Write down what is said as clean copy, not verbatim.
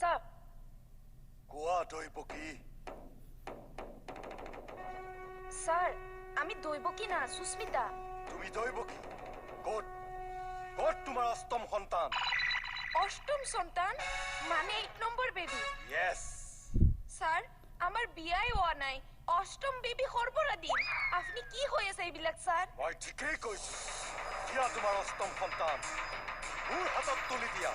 sir কোৱা Devaki sir আমি দৈবকী না সুস্মিতা তুমি দৈৱকী ক'ত ক'ত তোমাৰ অষ্টম সন্তান অষ্টম সন্তান মানে 8 নম্বর বেবি ইয়েছ স্যার আমার বিয়াই হওয়া নাই অষ্টম বেবি সর্বরা দিন আপনি কি হয়েছে এইবিলাক স্যার মই ঠিকেই কৈছো দিয়া তোমাৰ অষ্টম সন্তান মোৰ হাতত তুলি দিয়া